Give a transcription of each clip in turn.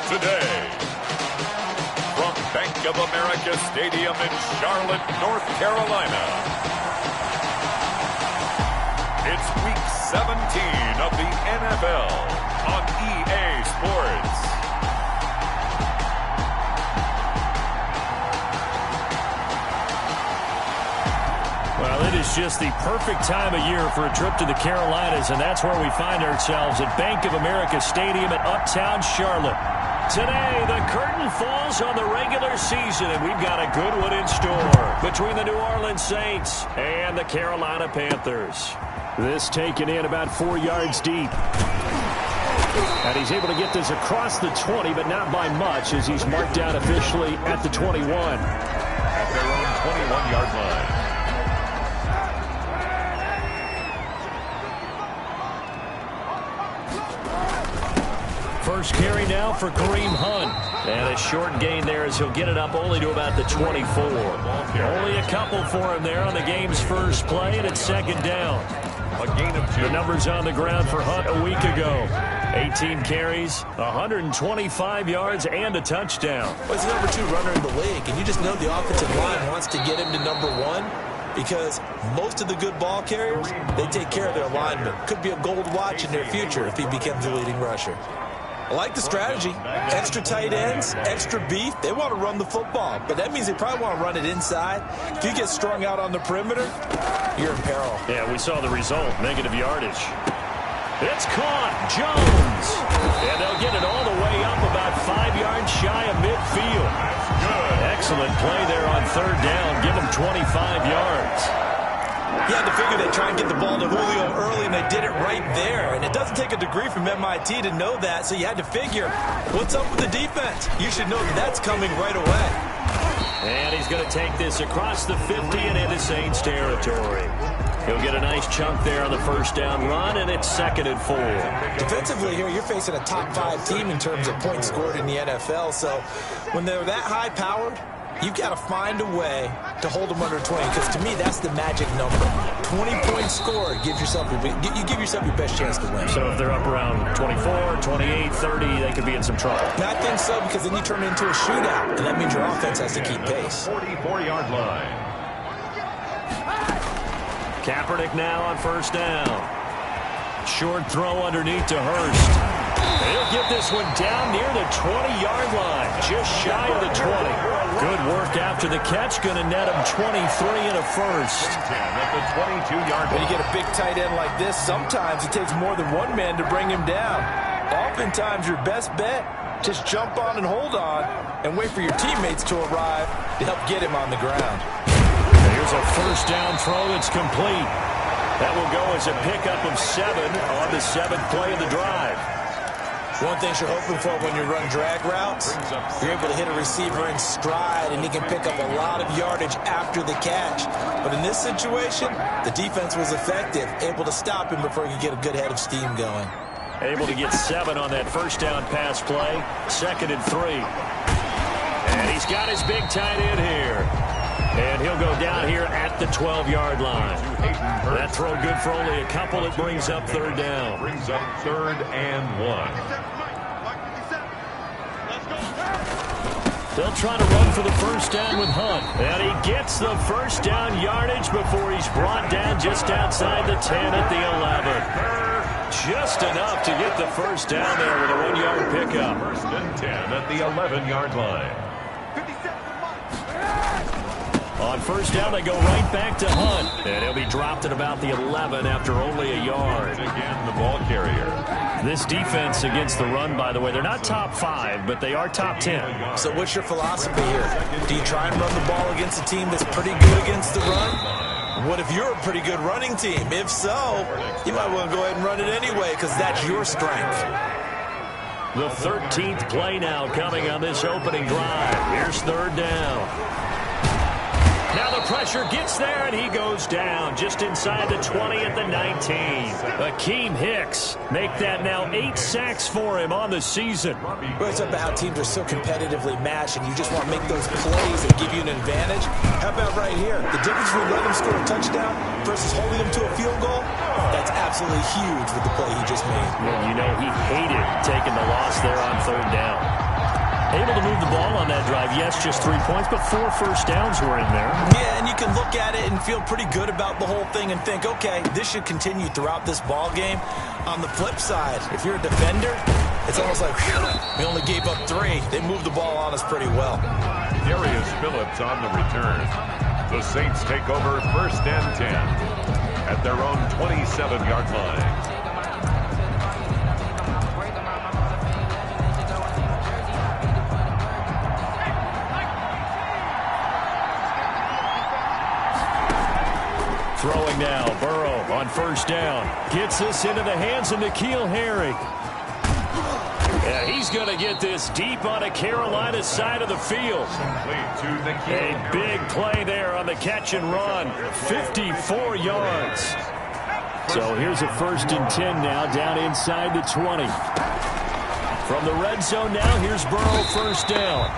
today. From Bank of America Stadium in Charlotte, North Carolina, it's Week 17 of the NFL on EA Sports. Well, it is just the perfect time of year for a trip to the Carolinas, and that's where we find ourselves at Bank of America Stadium in Uptown Charlotte. Today, the curtain falls on the regular season, and we've got a good one in store between the New Orleans Saints and the Carolina Panthers. This taken in about 4 yards deep. And he's able to get this across the 20, but not by much, as he's marked down officially at the 21. At their own 21-yard line. First carry now for Kareem Hunt. And a short gain there as he'll get it up only to about the 24. Only a couple for him there on the game's first play, and it's second down. A gain of 2. The numbers on the ground for Hunt a week ago. 18 carries, 125 yards, and a touchdown. Well, he's the number 2 runner in the league, and you just know the offensive line wants to get him to number 1 because most of the good ball carriers, they take care of their linemen. Could be a gold watch in their future if he becomes the leading rusher. I like the strategy. Extra tight ends, extra beef. They want to run the football, but that means they probably want to run it inside. If you get strung out on the perimeter, you're in peril. Yeah, we saw the result, negative yardage. It's caught, Jones. And they'll get it all the way up about 5 yards shy of midfield. Excellent play there on third down. Give them 25 yards. You had to figure they'd try and get the ball to Julio early, and they did it right there. And it doesn't take a degree from MIT to know that, so you had to figure, what's up with the defense? You should know that that's coming right away. And he's going to take this across the 50 and into Saints territory. He'll get a nice chunk there on the first down run, and it's 2nd and 4. Defensively here, you're facing a top 5 team in terms of points scored in the NFL, so when they're that high-powered, you've got to find a way to hold them under 20, because to me, that's the magic number. 20 points scored, you give yourself your best chance to win. So if they're up around 24, 28, 30, they could be in some trouble. And I think so, because then you turn it into a shootout, and that means your offense has to keep pace. 44-yard line. Kaepernick now on first down. Short throw underneath to Hurst. He'll get this one down near the 20-yard line, just shy of the 20. Good work after the catch, going to net him 23 and a first. 10 at the 22-yard line. When you get a big tight end like this, sometimes it takes more than one man to bring him down. Oftentimes, your best bet, just jump on and hold on and wait for your teammates to arrive to help get him on the ground. Here's a first down throw that's complete. That will go as a pickup of 7 on the 7th play of the drive. One thing you're hoping for when you run drag routes, you're able to hit a receiver in stride, and he can pick up a lot of yardage after the catch. But in this situation, the defense was effective, able to stop him before he could get a good head of steam going. Able to get 7 on that first down pass play. 2nd and 3. And he's got his big tight end here. And he'll go down here at the 12-yard line. That throw good for only a couple. It brings up third down. Brings up 3rd and 1. They'll try to run for the first down with Hunt. And he gets the first down yardage before he's brought down just outside the 10 at the 11. Just enough to get the first down there with a 1-yard pickup. 1st and 10 at the 11-yard line. On first down, they go right back to Hunt. And he'll be dropped at about the 11 after only a yard. Again, the ball carrier. This defense against the run, by the way, they're not top 5, but they are top 10. So what's your philosophy here? Do you try and run the ball against a team that's pretty good against the run? What if you're a pretty good running team? If so, you might want to go ahead and run it anyway, because that's your strength. The 13th play now coming on this opening drive. Here's third down. Now the pressure gets there, and he goes down just inside the 20 at the 19. Akeem Hicks make that now 8 sacks for him on the season. Well, it's about how teams are so competitively matched, and you just want to make those plays that give you an advantage. How about right here? The difference between letting them score a touchdown versus holding them to a field goal, that's absolutely huge with the play he just made. Well, you know, he hated taking the loss there on third down. Able to move the ball on that drive. Yes, just 3 points, but 4 first downs were in there. Yeah, and you can look at it and feel pretty good about the whole thing and think, okay, this should continue throughout this ball game. On the flip side, if you're a defender, it's almost like, whew, we only gave up 3. They moved the ball on us pretty well. Darius Phillips on the return. The Saints take over 1st and 10 at their own 27-yard line. Throwing now, Burrow on 1st down. Gets this into the hands of N'Keal Harry. Yeah, he's going to get this deep on a Carolina side of the field. A big play there on the catch and run. 54 yards. So here's a 1st and 10 now, down inside the 20. From the red zone now, here's Burrow 1st down.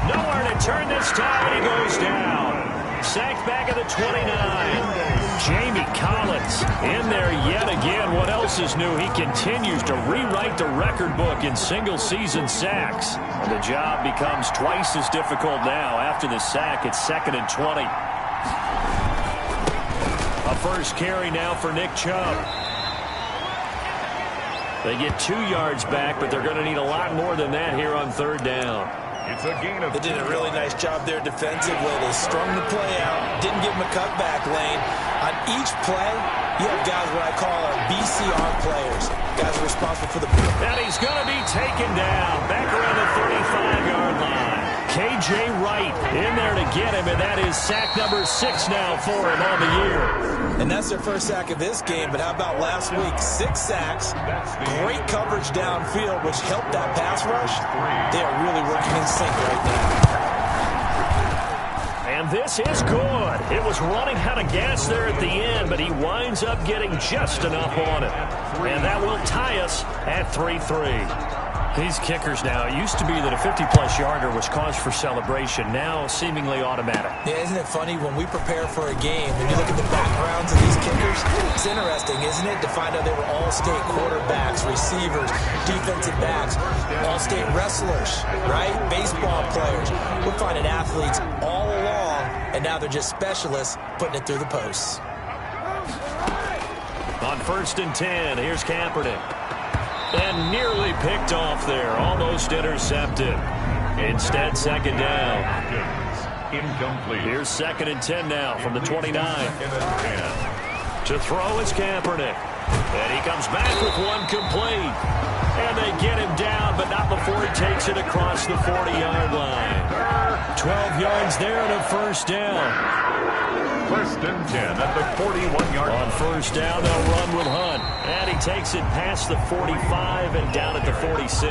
Nowhere to turn this time, and he goes down. Sacked back at the 29. Jamie Collins in there yet again. What else is new? He continues to rewrite the record book in single-season sacks. And the job becomes twice as difficult now. After the sack, it's 2nd and 20. A 1st carry now for Nick Chubb. They get 2 yards back, but they're going to need a lot more than that here on 3rd down. It's a gain of They did a really nice job there defensively. They strung the play out, didn't give him a cutback lane. On each play, you have guys what I call our BCR players. Guys are responsible for the... And he's going to be taken down back around the 35-yard line. K.J. Wright in there to get him, and that is sack number 6 now for him on the year. And that's their 1st sack of this game, but how about last week? 6 sacks, great coverage downfield, which helped that pass rush. They are really working in sync right now. And this is good. It was running out of gas there at the end, but he winds up getting just enough on it. And that will tie us at 3-3. These kickers now, it used to be that a 50-plus yarder was cause for celebration. Now seemingly automatic. Yeah, isn't it funny when we prepare for a game, when you look at the backgrounds of these kickers, it's interesting, isn't it, to find out they were all-state quarterbacks, receivers, defensive backs, all-state wrestlers, right? Baseball players. We're finding athletes all along, and now they're just specialists putting it through the posts. On 1st and 10, here's Kaepernick. And nearly picked off there. Almost intercepted. Instead, 2nd down. Incomplete. Here's 2nd and 10 now from the 29. To throw is Kaepernick. And he comes back with one complete. And they get him down, but not before he takes it across the 40-yard line. 12 yards there and a 1st down. 1st and 10 at the 41-yard line. On 1st down, they'll run with Hunt. And he takes it past the 45 and down at the 46.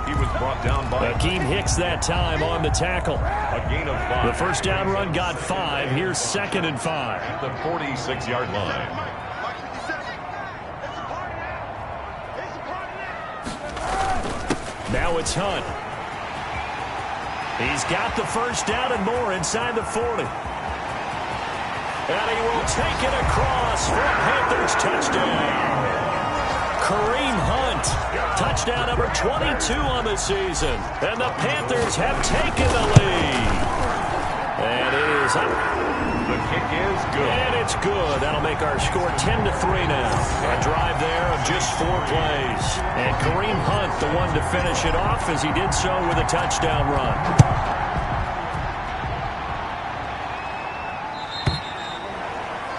He was brought down by Akeem Hicks that time on the tackle. a gain of 5. The 1st down run got 5. Here's 2nd and 5. At the 46-yard line. Now it's Hunt. He's got the 1st down and more inside the 40. And he will take it across for a Panthers touchdown. Kareem Hunt, touchdown number 22 on the season. And the Panthers have taken the lead. And it is up. The kick is good. And it's good. That'll make our score 10-3 now. A drive there of just 4 plays. And Kareem Hunt, the one to finish it off, as he did so with a touchdown run.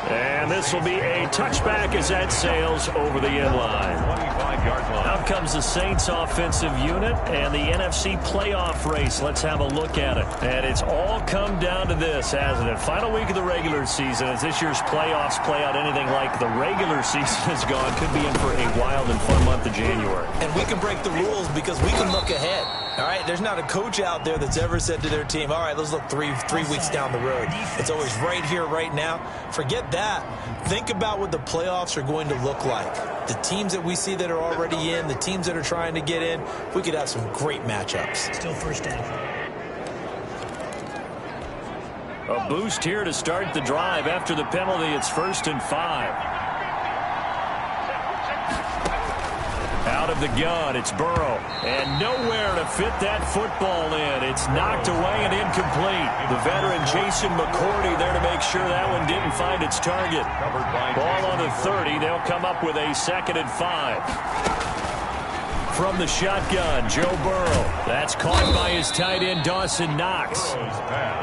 And this will be a touchback as that sails over the end line. 25-yard line. Out comes the Saints offensive unit and the NFC playoff race. Let's have a look at it. And it's all come down to this, hasn't it? Final week of the regular season. As this year's playoffs play out anything like the regular season is gone, could be in for a wild and fun month of January. And we can break the rules because we can look ahead. All right, there's not a coach out there that's ever said to their team, all right, let's look three weeks down the road. It's always right here, right now. Forget that. Think about what the playoffs are going to look like. The teams that we see that are already in, the teams that are trying to get in, we could have some great matchups. Still 1st down. A boost here to start the drive. After the penalty, it's 1st and 5. Out of the gun. It's Burrow. And nowhere to fit that football in. It's knocked away and incomplete. The veteran Jason McCourty there to make sure that one didn't find its target. Ball on the 30. They'll come up with a 2nd and 5. From the shotgun, Joe Burrow. That's caught by his tight end, Dawson Knox.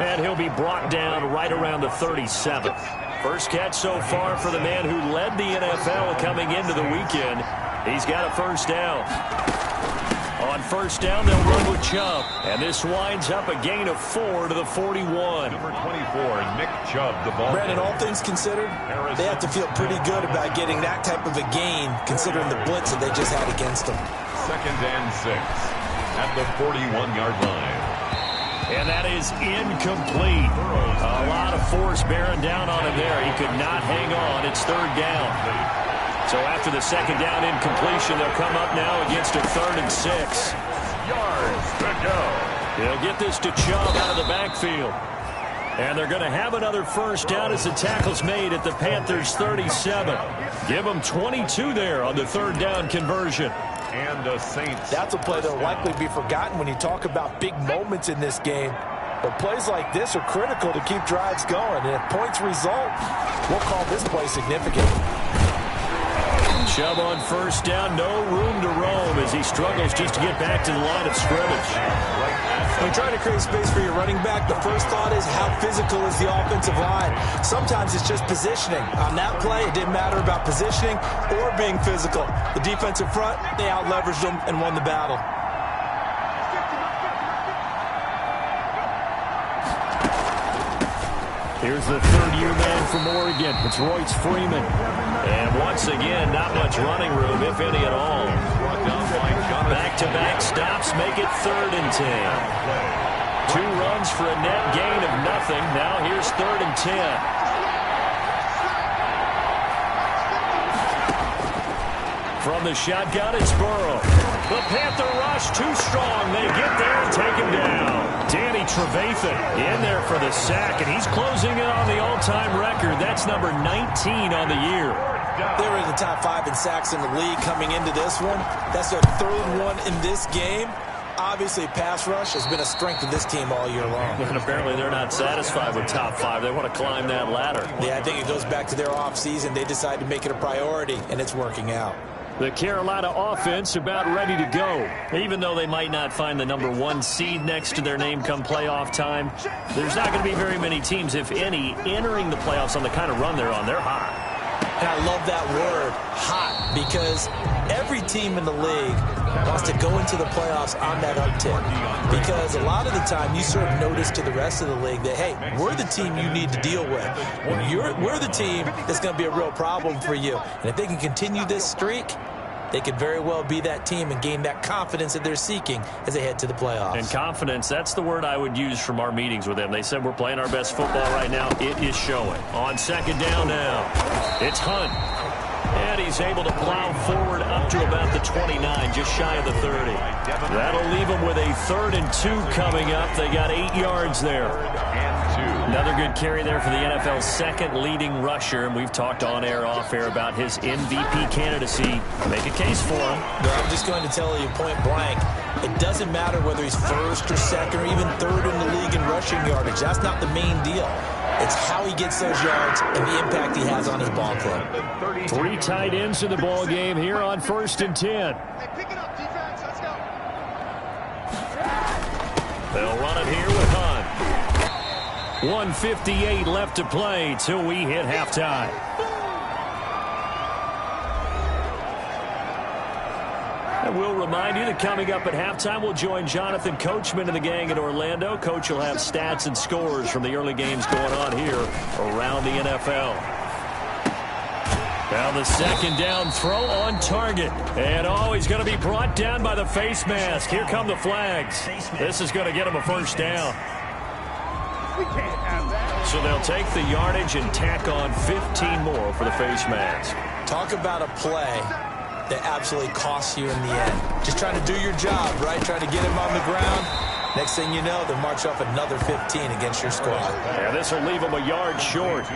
And he'll be brought down right around the 37th. First catch so far for the man who led the NFL coming into the weekend. He's got a first down. On first down, they'll run with Chubb. And this winds up a gain of 4 to the 41. Number 24, Nick Chubb, the ball. Brandon, all things considered, they have to feel pretty good about getting that type of a gain, considering the blitz that they just had against them. 2nd and 6 at the 41-yard line. And that is incomplete. A lot of force bearing down on him there. He could not hang on. It's 3rd down. So after the 2nd down incompletion, they'll come up now against a 3rd and 6. Yards to go. They'll get this to Chubb out of the backfield. And they're going to have another first down as the tackle's made at the Panthers' 37. Give them 22 there on the 3rd down conversion. And the Saints. That's a play that'll likely be forgotten when you talk about big moments in this game. But plays like this are critical to keep drives going. And if points result, we'll call this play significant. Chubb on first down, no room to roam as he struggles just to get back to the line of scrimmage. When you're trying to create space for your running back, the first thought is how physical is the offensive line. Sometimes it's just positioning. On that play, it didn't matter about positioning or being physical. The defensive front, they out-leveraged them and won the battle. Here's the 3rd-year man from Oregon. It's Royce Freeman. And once again, not much running room, if any at all. Back-to-back stops make it 3rd and 10. 2 runs for a net gain of nothing. Now here's 3rd and 10. From the shotgun, it's Burrow. The Panther rush too strong. They get there and take him down. Danny Trevathan in there for the sack, and he's closing in on the all-time record. That's number 19 on the year. They were in the top 5 in sacks in the league coming into this one. That's their 3rd one in this game. Obviously, pass rush has been a strength of this team all year long. And apparently they're not satisfied with top 5. They want to climb that ladder. Yeah, I think it goes back to their offseason. They decided to make it a priority, and it's working out. The Carolina offense about ready to go. Even though they might not find the number 1 seed next to their name come playoff time, there's not going to be very many teams, if any, entering the playoffs on the kind of run they're on. They're hot. And I love that word, hot, because every team in the league wants to go into the playoffs on that uptick. Because a lot of the time you serve notice to the rest of the league that, hey, we're the team you need to deal with. We're the team that's going to be a real problem for you. And if they can continue this streak, they could very well be that team and gain that confidence that they're seeking as they head to the playoffs. And confidence, that's the word I would use from our meetings with them. They said we're playing our best football right now. It is showing. On 2nd down now, it's Hunt. And he's able to plow forward up to about the 29, just shy of the 30. That'll leave them with a 3rd and 2 coming up. They got 8 yards there. Another good carry there for the NFL's 2nd leading rusher, and we've talked on air, off air about his MVP candidacy. Make a case for him. No, I'm just going to tell you point blank, it doesn't matter whether he's 1st or 2nd or even 3rd in the league in rushing yardage. That's not the main deal. It's how he gets those yards and the impact he has on his ball club. 3 tight ends in the ball game here on 1st and 10. They'll run it here with Hunt. 1:58 left to play till we hit halftime. And we'll remind you that coming up at halftime, we'll join Jonathan Coachman and the gang in Orlando. Coach will have stats and scores from the early games going on here around the NFL. Now the 2nd down throw on target. And he's going to be brought down by the face mask. Here come the flags. This is going to get him a first down. So they'll take the yardage and tack on 15 more for the face mask. Talk about a play that absolutely costs you in the end. Just trying to do your job, right? Trying to get him on the ground. Next thing you know, they'll march off another 15 against your squad. And this will leave them a yard short.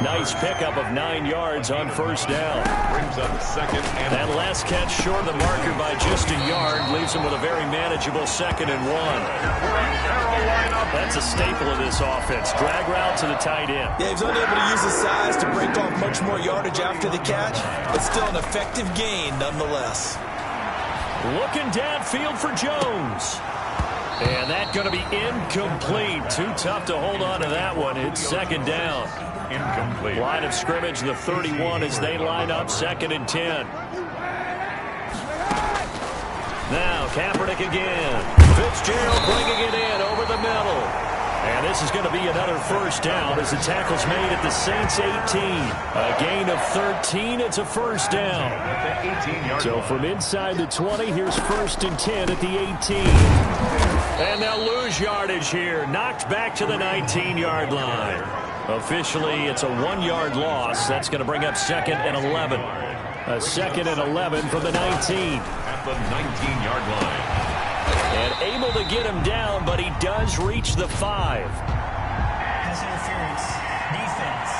Nice pickup of 9 yards on first down. Brings up second and that last catch short of the marker by just a yard leaves them with a very manageable 2nd and 1. That's a staple of this offense. Drag route to the tight end. Yeah, he's unable to use his size to break off much more yardage after the catch, but still an effective gain nonetheless. Looking downfield for Jones. And that's going to be incomplete. Too tough to hold on to that one. It's 2nd down. incomplete. Line of scrimmage, the 31 as they line up 2nd and 10. Now Kaepernick again. Fitzgerald bringing it in over the middle. And this is going to be another first down as the tackle's made at the Saints 18. A gain of 13. It's a first down. So from inside the 20, here's 1st and 10 at the 18. And they'll lose yardage here. Knocked back to the 19-yard line. Officially, it's a 1-yard loss. That's going to bring up 2nd and 11. A 2nd and 11 from the 19. At the 19-yard line. And able to get him down, but he does reach the 5. Pass interference. Defense.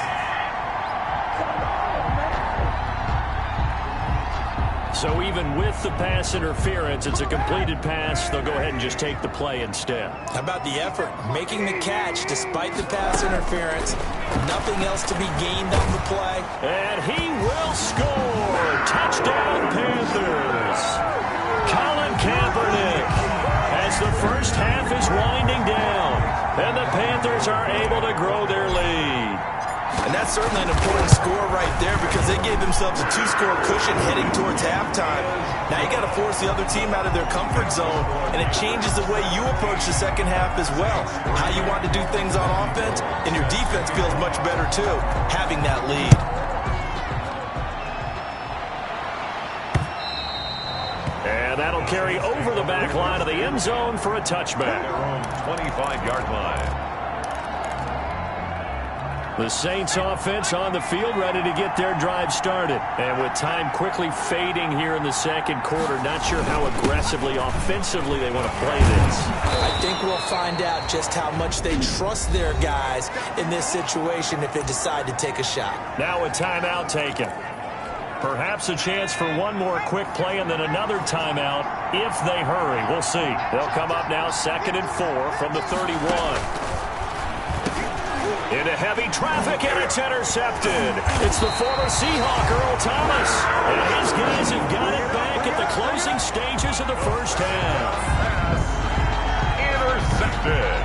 So even with the pass interference, it's a completed pass. They'll go ahead and just take the play instead. How about the effort? Making the catch despite the pass interference. Nothing else to be gained on the play. And he will score. Touchdown, Panthers. Colin Kaepernick. As the first half is winding down, and the Panthers are able to grow their lead. And that's certainly an important score right there because they gave themselves a 2-score cushion heading towards halftime. Now you got to force the other team out of their comfort zone, and it changes the way you approach the second half as well. How you want to do things on offense, and your defense feels much better too, having that lead. And that'll carry over the back line of the end zone for a touchback. 25-yard line. The Saints offense on the field, ready to get their drive started. And with time quickly fading here in the second quarter, not sure how aggressively, offensively they want to play this. I think we'll find out just how much they trust their guys in this situation if they decide to take a shot. Now a timeout taken. Perhaps a chance for one more quick play and then another timeout if they hurry. We'll see. They'll come up now 2nd and 4 from the 31. Into heavy traffic, and it's intercepted. It's the former Seahawk, Earl Thomas. And his guys have got it back at the closing stages of the first half. Intercepted.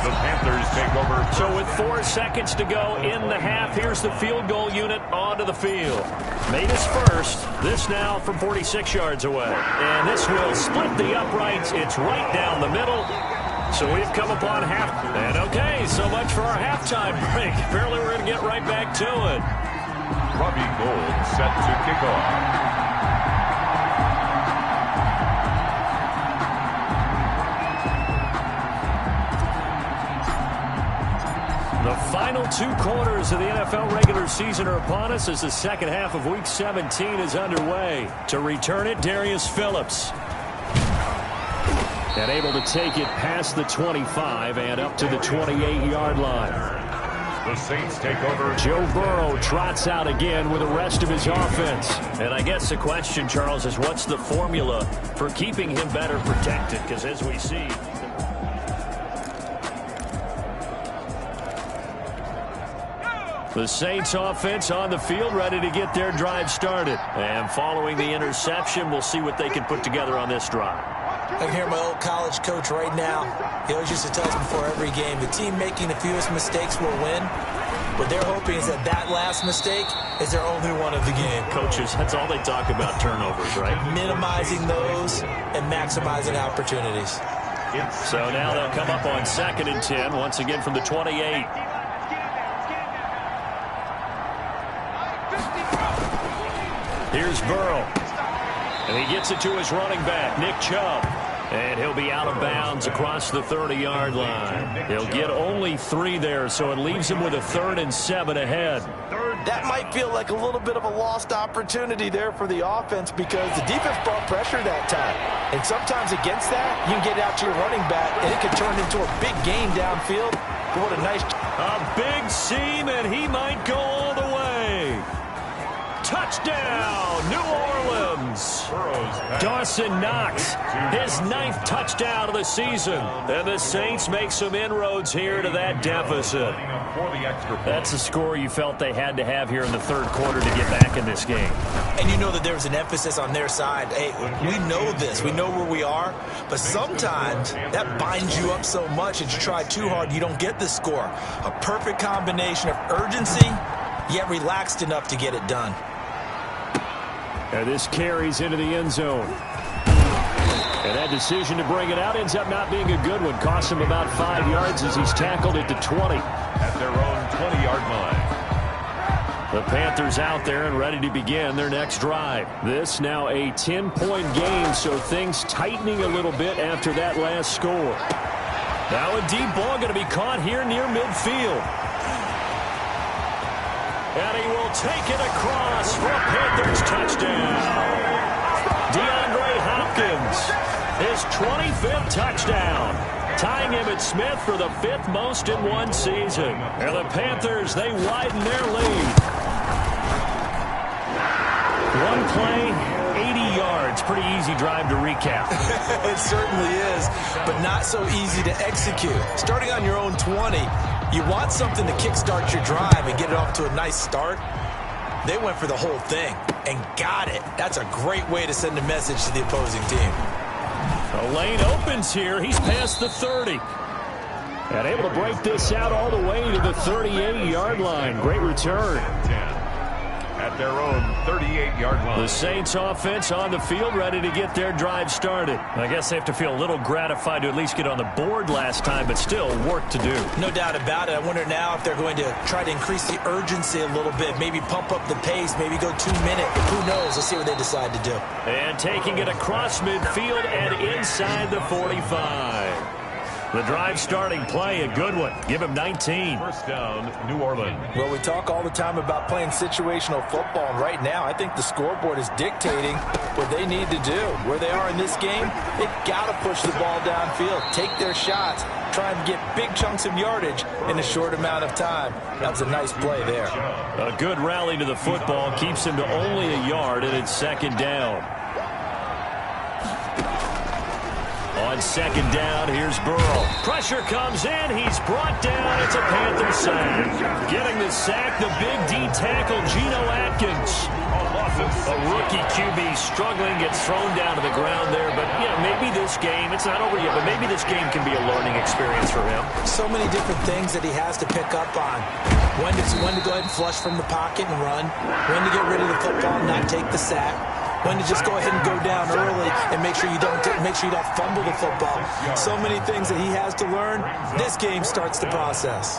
The Panthers take over. So with 4 seconds to go in the half, here's the field goal unit onto the field. Made his first. This now from 46 yards away. And this will split the uprights. It's right down the middle. So we've come upon half. And okay, so much for our halftime break. Apparently we're going to get right back to it. Robbie Gould set to kick off. The final 2 quarters of the NFL regular season are upon us as the second half of Week 17 is underway. To return it, Darius Phillips. And able to take it past the 25 and up to the 28-yard line. The Saints take over. Joe Burrow trots out again with the rest of his offense. And I guess the question, Charles, is what's the formula for keeping him better protected? Because as we see... The Saints offense on the field ready to get their drive started. And following the interception, we'll see what they can put together on this drive. I can hear my old college coach right now. He always used to tell us before every game, the team making the fewest mistakes will win. What they're hoping is that last mistake is their only one of the game. Coaches, that's all they talk about, turnovers, right? Minimizing those and maximizing opportunities. So now they'll come up on 2nd and 10, once again from the 28. Here's Burrow. And he gets it to his running back, Nick Chubb. And he'll be out of bounds across the 30-yard line. He'll get only 3 there, so it leaves him with a 3rd and 7 ahead. That might feel like a little bit of a lost opportunity there for the offense because the defense brought pressure that time. And sometimes against that, you can get out to your running back, and it can turn into a big gain downfield. But what a nice... A big seam, and he might go all the way. Touchdown, New Orleans. Dawson Knox, his 9th touchdown of the season. And the Saints make some inroads here to that deficit. That's a score you felt they had to have here in the 3rd quarter to get back in this game. And you know that there was an emphasis on their side. Hey, we know this. We know where we are. But sometimes that binds you up so much that you try too hard, you don't get the score. A perfect combination of urgency, yet relaxed enough to get it done. And this carries into the end zone. And that decision to bring it out ends up not being a good one. Costs him about 5 yards as he's tackled it to 20. At their own 20-yard line. The Panthers out there and ready to begin their next drive. This now a 10-point game, so things tightening a little bit after that last score. Now a deep ball going to be caught here near midfield. And he will take it across for a Panthers touchdown. DeAndre Hopkins, his 25th touchdown, tying Emmitt Smith for the 5th most in one season. And the Panthers, they widen their lead. One play, 80 yards. Pretty easy drive to recap. It certainly is, but not so easy to execute. Starting on your own 20, you want something to kickstart your drive and get it off to a nice start. They went for the whole thing and got it. That's a great way to send a message to the opposing team. The lane opens here. He's past the 30. And able to break this out all the way to the 38-yard line. Great return. At their own 38-yard line. The Saints offense on the field ready to get their drive started. I guess they have to feel a little gratified to at least get on the board last time, but still work to do. No doubt about it. I wonder now if they're going to try to increase the urgency a little bit, maybe pump up the pace, maybe go 2-minute. Who knows? Let's see what they decide to do. And taking it across midfield and inside the 45. The drive starting play, a good one. Give him 19. First down, New Orleans. Well, we talk all the time about playing situational football, and right now I think the scoreboard is dictating what they need to do. Where they are in this game, they've got to push the ball downfield, take their shots, try and get big chunks of yardage in a short amount of time. That was a nice play there. A good rally to the football keeps him to only a yard, and it's 2nd down. On 2nd down, here's Burrow. Pressure comes in. He's brought down. It's a Panther sack. Getting the sack, the big D tackle, Geno Atkins. A rookie QB struggling, gets thrown down to the ground there. But, you know, maybe this game, it's not over yet, but maybe this game can be a learning experience for him. So many different things that he has to pick up on. When to go ahead and flush from the pocket and run. When to get rid of the football and not take the sack. When to just go ahead and go down early and make sure you don't fumble the football. So many things that he has to learn. This game starts the process.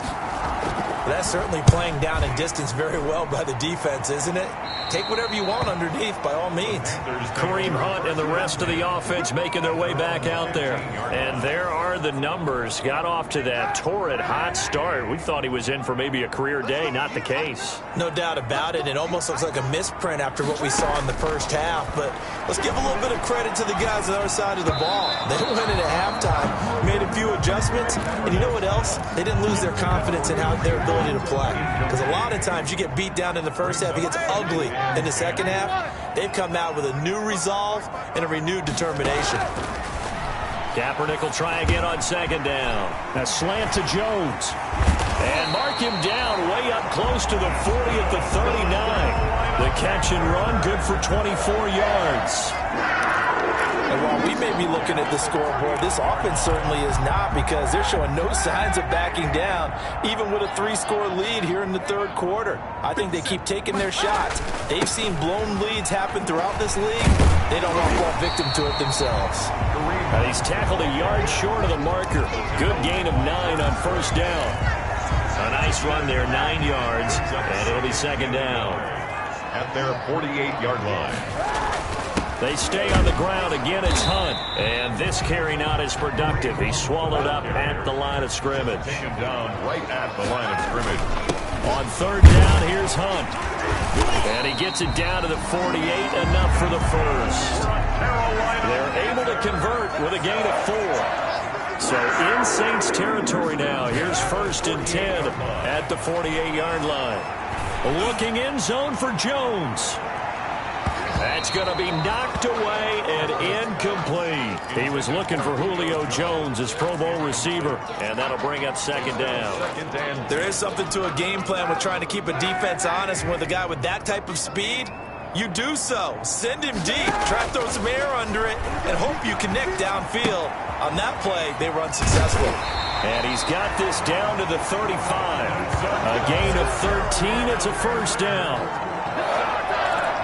That's certainly playing down and distance very well by the defense, isn't it? Take whatever you want underneath, by all means. Kareem Hunt and the rest of the offense making their way back out there. And there are the numbers. Got off to that torrid hot start. We thought he was in for maybe a career day. Not the case. No doubt about it. It almost looks like a misprint after what we saw in the first half. But let's give a little bit of credit to the guys on our side of the ball. They went in at halftime, made a few adjustments, and you know what else? They didn't lose their confidence in how their ability to play. Because a lot of times you get beat down in the first half, it gets ugly in the second half. They've come out with a new resolve and a renewed determination. Kaepernick will try again on 2nd down. A slant to Jones. And mark him down way up close to the 40 at the 39. The catch and run, good for 24 yards. And while we may be looking at the scoreboard, this offense certainly is not, because they're showing no signs of backing down, even with a 3-score lead here in the 3rd quarter. I think they keep taking their shots. They've seen blown leads happen throughout this league. They don't want to fall victim to it themselves. And he's tackled a yard short of the marker. Good gain of 9 on 1st down. A nice run there, 9 yards, and it'll be 2nd down. At their 48-yard line. They stay on the ground. Again, it's Hunt. And this carry not as productive. He's swallowed up at the line of scrimmage. Taken down right at the line of scrimmage. On third down, here's Hunt. And he gets it down to the 48, enough for the first. They're able to convert with a gain of 4. So in Saints territory now. Here's 1st and 10 at the 48-yard line. Looking in zone for Jones. That's going to be knocked away and incomplete. He was looking for Julio Jones, his Pro Bowl receiver, and that'll bring up 2nd down. There is something to a game plan with trying to keep a defense honest. With a guy with that type of speed, you do so. Send him deep. Try to throw some air under it and hope you connect downfield. On that play, they were unsuccessful. And he's got this down to the 35. A gain of 13. It's a 1st down.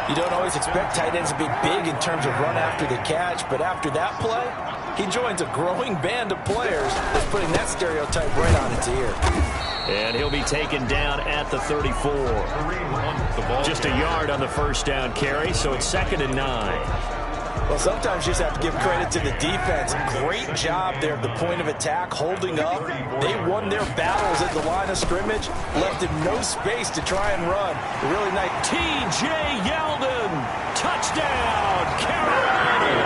You don't always expect tight ends to be big in terms of run after the catch, but after that play, he joins a growing band of players that's putting that stereotype right on its ear. And he'll be taken down at the 34. Just a yard on the 1st down carry, so it's 2nd and 9. Well, sometimes you just have to give credit to the defense. Great job there at the point of attack, holding up. They won their battles at the line of scrimmage, left him no space to try and run. Really nice. T.J. Yeldon, touchdown, Carolina.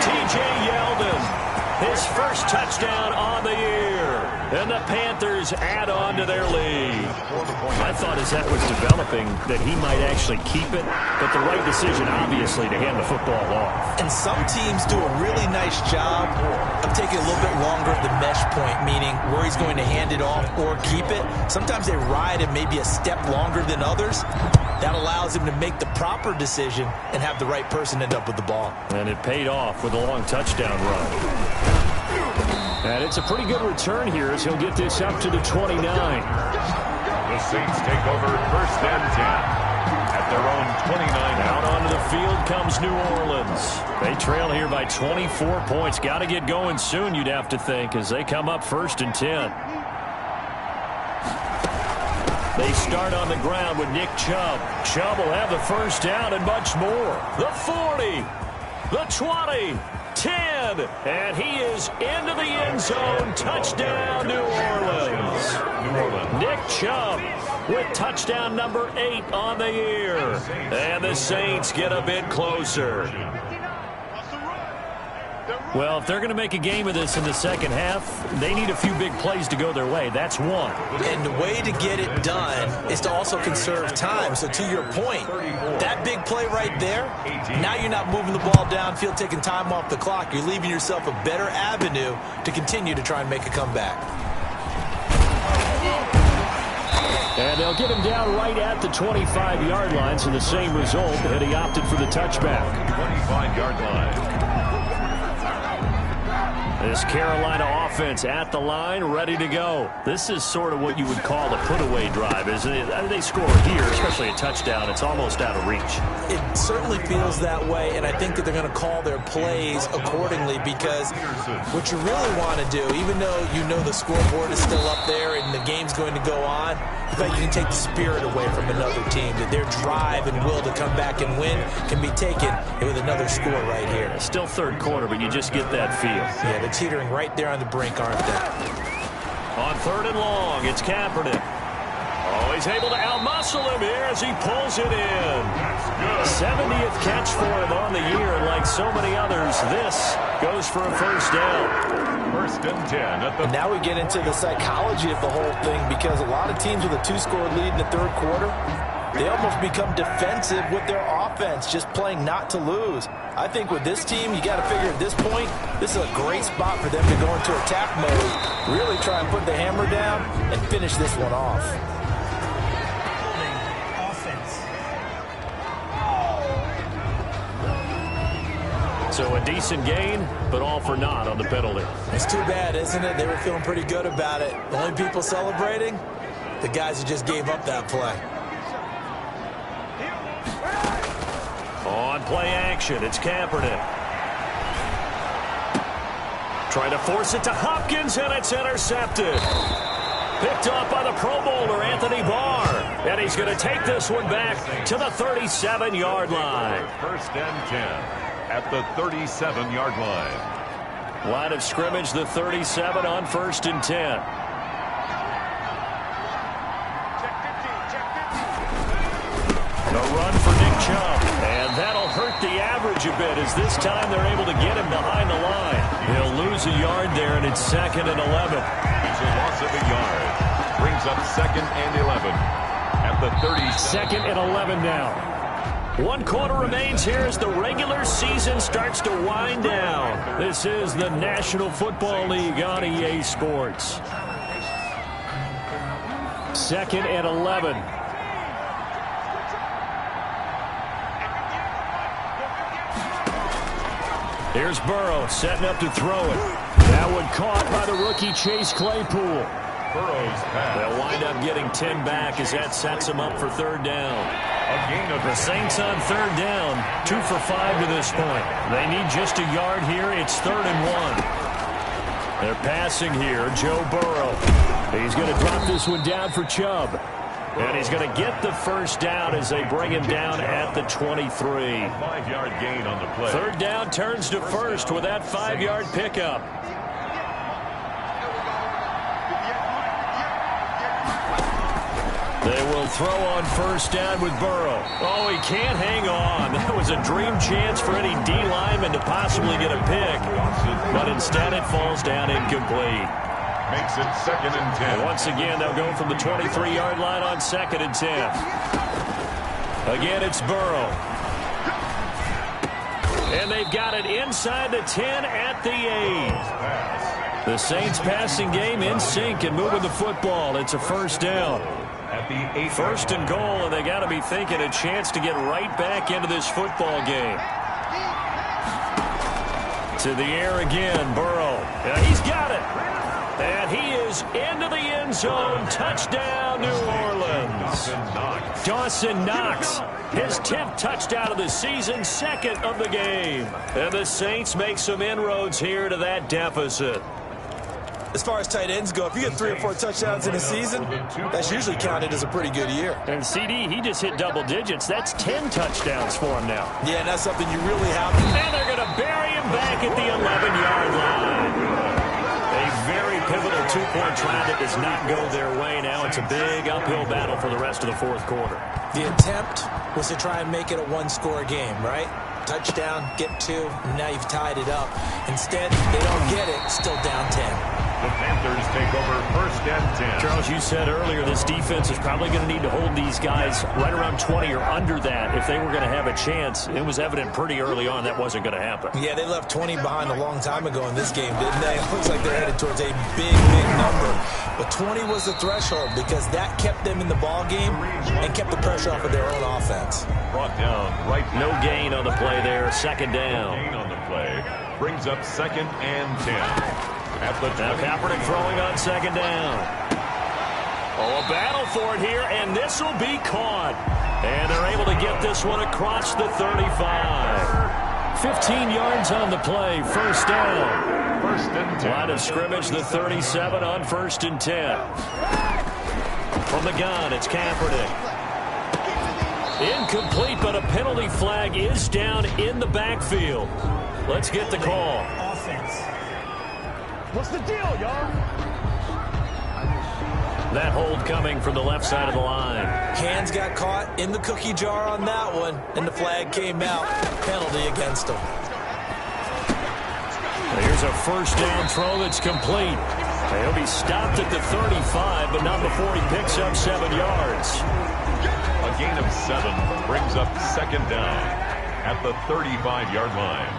T.J. Yeldon, his 1st touchdown on the year. And the Panthers add on to their lead. I thought as that was developing that he might actually keep it, but the right decision, obviously, to hand the football off. And some teams do a really nice job of taking a little bit longer at the mesh point, meaning where he's going to hand it off or keep it. Sometimes they ride it maybe a step longer than others. That allows him to make the proper decision and have the right person end up with the ball. And it paid off with a long touchdown run. And it's a pretty good return here as he'll get this up to the 29. The Saints take over 1st and 10 at their own 29. Out onto the field comes New Orleans. They trail here by 24 points. Got to get going soon, you'd have to think, as they come up 1st and 10. They start on the ground with Nick Chubb. Chubb will have the 1st down and much more. The 40, the 20, 10, and he is into the end zone. Touchdown, New Orleans. Nick Chubb with touchdown number 8 on the year. And the Saints get a bit closer. Well, if they're going to make a game of this in the 2nd half, they need a few big plays to go their way. That's one. And the way to get it done is to also conserve time. So to your point, that big play right there, now you're not moving the ball downfield, taking time off the clock. You're leaving yourself a better avenue to continue to try and make a comeback. And they'll get him down right at the 25-yard line, so the same result, and he opted for the touchback. 25-yard line. This Carolina offense at the line, ready to go. This is sort of what you would call a put-away drive, isn't it? They score here, especially a touchdown. It's almost out of reach. It certainly feels that way, and I think that they're going to call their plays accordingly, because what you really want to do, even though you know the scoreboard is still up there and the game's going to go on, I think you can take the spirit away from another team, that their drive and will to come back and win can be taken with another score right here. Still 3rd quarter, but you just get that feel. Yeah, they're teetering right there on the brink, aren't they? On 3rd and long, it's Kaepernick. Oh, he's able to outmuscle him here as he pulls it in. 70th catch for him on the year, and like so many others, this goes for a 1st down. 1st and 10 at the... And now we get into the psychology of the whole thing, because a lot of teams with a 2-score lead in the 3rd quarter, they almost become defensive with their offense, just playing not to lose. I think with this team, you got to figure at this point, this is a great spot for them to go into attack mode, really try and put the hammer down and finish this one off. So a decent gain, but all for naught on the penalty. It's too bad, isn't it? They were feeling pretty good about it. The only people celebrating, the guys who just gave up that play. On play action, it's Kaepernick. Trying to force it to Hopkins, and it's intercepted. Picked off by the Pro Bowler, Anthony Barr. And he's going to take this one back to the 37-yard line. First and 10 at the 37-yard line. Line of scrimmage, the 37 on 1st and 10. The run for Nick Chubb. And that'll hurt the average a bit as this time they're able to get him behind the line. He'll lose a yard there, and it's 2nd and 11. It's a loss of a yard. Brings up 2nd and 11 at the 37. 2nd and 11 now. 1 quarter remains here as the regular season starts to wind down. This is the National Football League on EA Sports. 2nd and 11. Here's Burrow setting up to throw it. That one caught by the rookie Chase Claypool. Burrow's pass. They'll wind up getting 10 back as that sets them up for 3rd down. A gain of The Saints on 3rd down, 2 for 5 to this point. They need just a yard here. It's 3rd and 1. They're passing here. Joe Burrow. He's going to drop this one down for Chubb. And he's going to get the 1st down as they bring him down at the 23. 5-yard gain on the play. 3rd down turns to 1st with that 5-yard pickup. They will throw on 1st down with Burrow. Oh, he can't hang on. That was a dream chance for any D lineman to possibly get a pick. But instead it falls down incomplete. Makes it 2nd and 10. And once again, they'll go from the 23-yard line on 2nd and 10. Again, it's Burrow. And they've got it inside the 10 at the 8. The Saints passing game in sync and moving the football. It's a 1st down. At the 8. 1st and goal, and they got to be thinking a chance to get right back into this football game. To the air again, Burrow. Yeah, he's got it. And he is into the end zone. Touchdown, New Orleans. Dawson Knox, his 10th touchdown of the season, 2nd of the game. And the Saints make some inroads here to that deficit. As far as tight ends go, if you get 3 or 4 touchdowns in a season, that's usually counted as a pretty good year. And CD, he just hit double digits. That's 10 touchdowns for him now. Yeah, and that's something you really have to. And they're going to bury him back at the 11-yard line. A very pivotal 2-point try that does not go their way now. It's a big uphill battle for the rest of the 4th quarter. The attempt was to try and make it a 1-score game, right? Touchdown, get 2, and now you've tied it up. Instead, they don't get it, still down 10. The Panthers take over 1st and 10. Charles, you said earlier this defense is probably going to need to hold these guys right around 20 or under that if they were going to have a chance. It was evident pretty early on that wasn't going to happen. Yeah, they left 20 behind a long time ago in this game, didn't they? It looks like they're headed towards a big number. But 20 was the threshold because that kept them in the ball game and kept the pressure off of their own offense. Brought down right. No gain on the play there. 2nd down. Gain on the play. Brings up 2nd and 10. Now Kaepernick throwing on 2nd down. Oh, a battle for it here, and this will be caught. And they're able to get this one across the 35. 15 yards on the play, 1st down. 1st and 10. Line of scrimmage, the 37 on 1st and 10. From the gun, it's Kaepernick. Incomplete, but a penalty flag is down in the backfield. Let's get the call. Offense. What's the deal, y'all? That hold coming from the left side of the line. Hands got caught in the cookie jar on that one, and the flag came out. Penalty against them. Here's a 1st down throw that's complete. He'll be stopped at the 35, but not before he picks up 7 yards. A gain of 7 brings up 2nd down at the 35-yard line.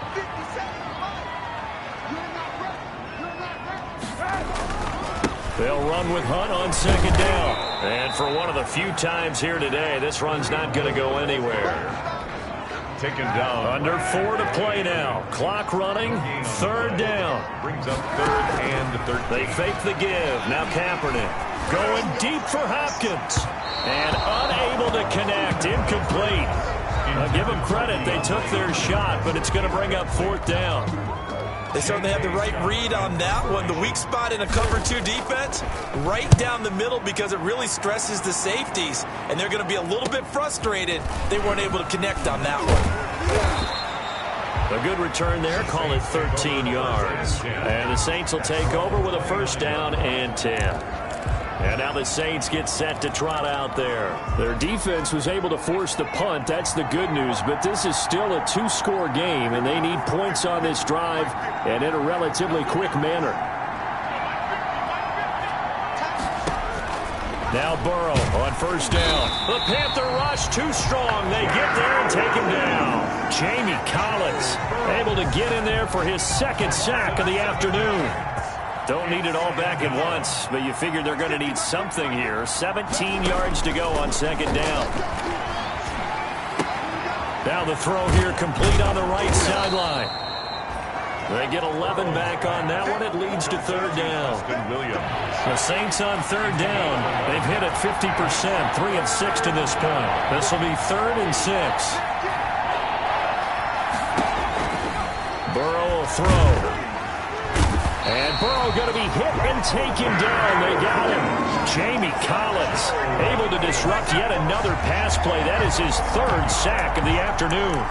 They'll run with Hunt on 2nd down. And for one of the few times here today, this run's not going to go anywhere. Taken down. Under 4 to play now. Clock running. 3rd down. Brings up 3rd and 13. They fake the give. Now Kaepernick going deep for Hopkins. And unable to connect. Incomplete. I'll give them credit. They took their shot, but it's going to bring up 4th down. They certainly have the right read on that one. The weak spot in a cover 2 defense, right down the middle, because it really stresses the safeties, and they're going to be a little bit frustrated they weren't able to connect on that one. A good return there. Call it 13 yards. And the Saints will take over with a first down and 10. And now the Saints get set to trot out there. Their defense was able to force the punt. That's the good news. But this is still a 2-score game, and they need points on this drive and in a relatively quick manner. Now Burrow on first down. The Panther rush too strong. They get there and take him down. Jamie Collins able to get in there for his second sack of the afternoon. Don't need it all back at once, but you figure they're going to need something here. 17 yards to go on second down. Now the throw here complete on the right sideline. They get 11 back on that one. It leads to third down. The Saints on third down. They've hit it 50%, 3 of 6 to this point. This will be 3rd and 6. Burrow will throw. And Burrow going to be hit and taken down. They got him. Jamie Collins able to disrupt yet another pass play. That is his 3rd sack of the afternoon.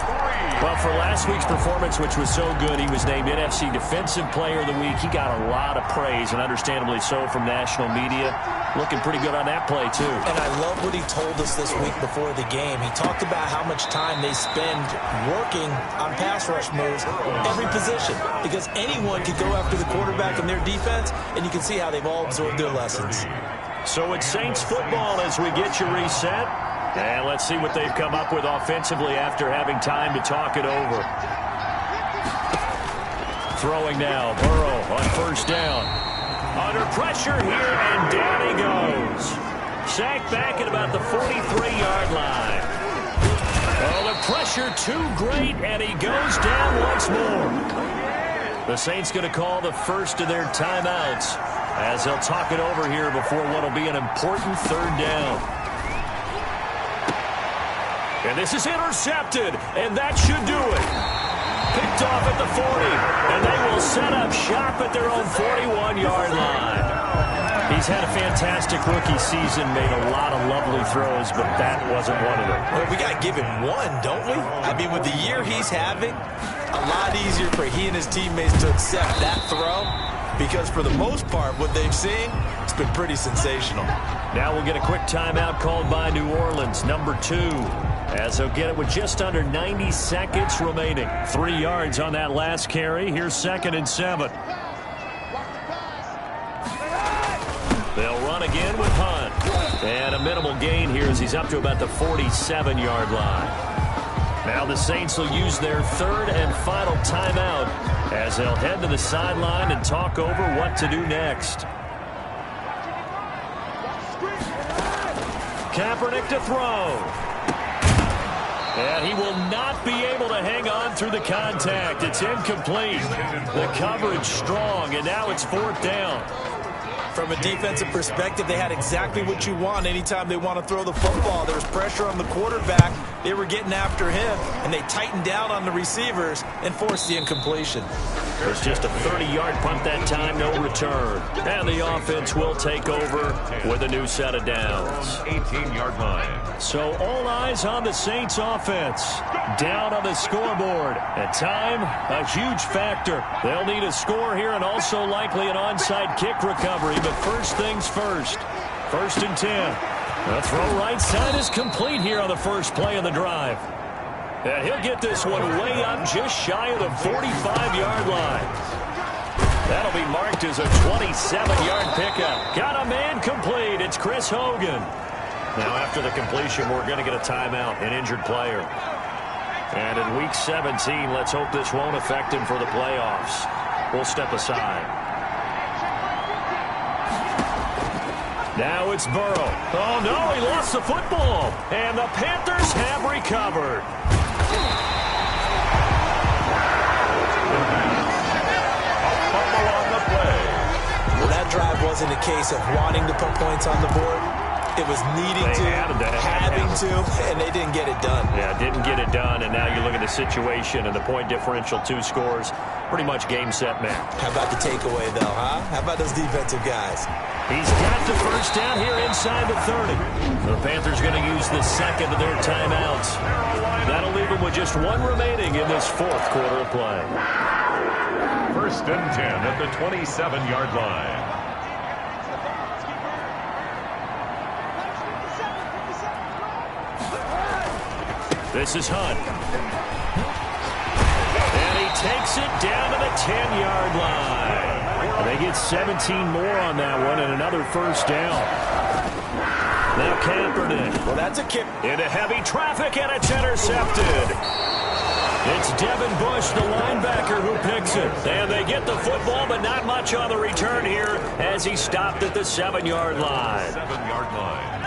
Well, for last week's performance, which was so good, he was named NFC Defensive Player of the Week. He got a lot of praise, and understandably so, from national media. Looking pretty good on that play, too. And I love what he told us this week before the game. He talked about how much time they spend working on pass rush moves, every position, because anyone can go after the quarterback in their defense, and you can see how they've all absorbed their lessons. So it's Saints football as we get you reset. And let's see what they've come up with offensively after having time to talk it over. Throwing now, Burrow on first down. Under pressure here, and down he goes. Sacked back at about the 43-yard line. Oh, the pressure too great, and he goes down once more. The Saints going to call the first of their timeouts as they'll talk it over here before what will be an important third down. And this is intercepted, and that should do it. Picked off at the 40, and they will set up shop at their own 41-yard line. He's had a fantastic rookie season, made a lot of lovely throws, but that wasn't one of them. Well, we got to give him one, don't we? I mean, with the year he's having, a lot easier for he and his teammates to accept that throw, because for the most part, what they've seen, it's been pretty sensational. Now we'll get a quick timeout called by New Orleans, number 2. As they'll get it with just under 90 seconds remaining. 3 yards on that last carry. Here's 2nd and 7. They'll run again with Hunt. And a minimal gain here as he's up to about the 47-yard line. Now the Saints will use their 3rd and final timeout as they'll head to the sideline and talk over what to do next. Kaepernick to throw. And he will not be able to hang on through the contact. It's incomplete. The coverage strong, and now it's 4th down. From a defensive perspective, they had exactly what you want anytime they want to throw the football. There was pressure on the quarterback. They were getting after him, and they tightened down on the receivers and forced the incompletion. It's just a 30-yard punt that time, no return. And the offense will take over with a new set of downs. 18-yard line. So all eyes on the Saints offense. Down on the scoreboard. And time, a huge factor. They'll need a score here and also likely an onside kick recovery. But first things first. 1st and 10. The throw right side is complete here on the first play of the drive. And he'll get this one way up just shy of the 45-yard line. That'll be marked as a 27-yard pickup. Got a man complete. It's Chris Hogan. Now after the completion, we're going to get a timeout, an injured player. And in week 17, let's hope this won't affect him for the playoffs. We'll step aside. Now it's Burrow. Oh, no, he lost the football. And the Panthers have recovered. Well, that drive wasn't a case of wanting to put points on the board. It was needing to, having to, and they didn't get it done. Yeah, didn't get it done, and now you look at the situation and the point differential, 2 scores. pretty much game, set, match. How about the takeaway, though, huh? How about those defensive guys? He's got the first down here inside the 30. The Panthers going to use the second of their timeouts. That'll leave them with just one remaining in this fourth quarter of play. First and 10 at the 27-yard line. This is Hunt. And he takes it down to the 10-yard line. And they get 17 more on that one and another first down. Now Kaepernick. Well, that's a kick. Into heavy traffic, and it's intercepted. It's Devin Bush, the linebacker, who picks it. And they get the football, but not much on the return here as he stopped at the 7-yard line. 7-yard line.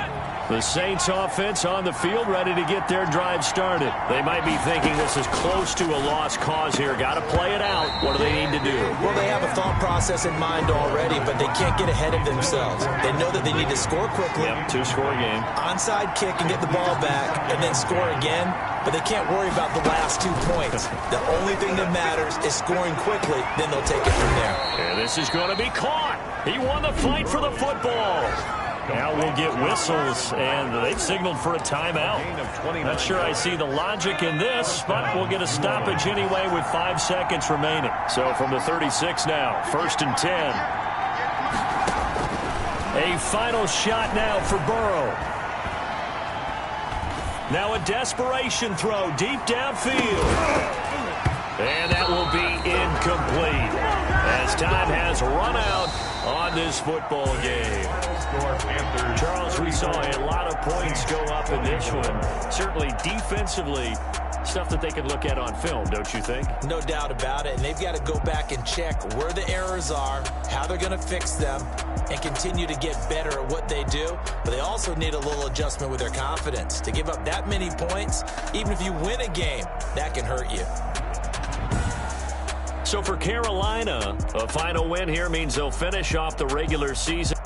The Saints offense on the field ready to get their drive started. They might be thinking this is close to a lost cause here. Got to play it out. What do they need to do? Well, they have a thought process in mind already, but they can't get ahead of themselves. They know that they need to score quickly. Yep, two-score game. Onside kick and get the ball back and then score again, but they can't worry about the last 2 points. The only thing that matters is scoring quickly, then they'll take it from there. And this is going to be caught. He won the fight for the football. Now we'll get whistles, and they've signaled for a timeout. Not sure I see the logic in this, but we'll get a stoppage anyway with 5 seconds remaining. So from the 36 now, first and 10. A final shot now for Burrow. Now a desperation throw deep downfield. And that will be incomplete as time has run out on this football game. Charles, we saw a lot of points go up in this one. Certainly defensively, stuff that they can look at on film, don't you think? No doubt about it, and they've got to go back and check where the errors are, how they're going to fix them, and continue to get better at what they do. But they also need a little adjustment with their confidence. To give up that many points, even if you win a game, that can hurt you. So for Carolina, a final win here means they'll finish off the regular season